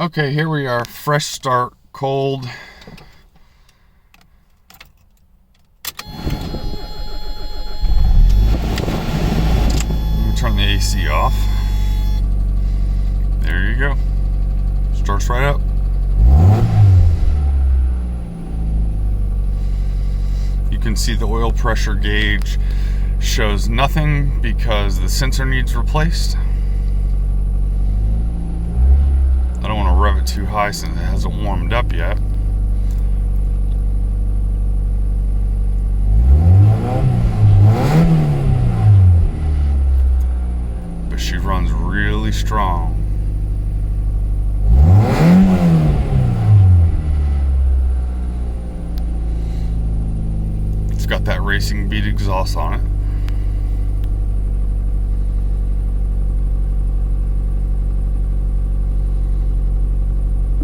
Okay, here we are. Fresh start, cold. Let me turn the AC off. There you go. Starts right up. You can see the oil pressure gauge shows nothing because the sensor needs replaced. I don't want to rev it too high since it hasn't warmed up yet. But she runs really strong. It's got that racing beat exhaust on it.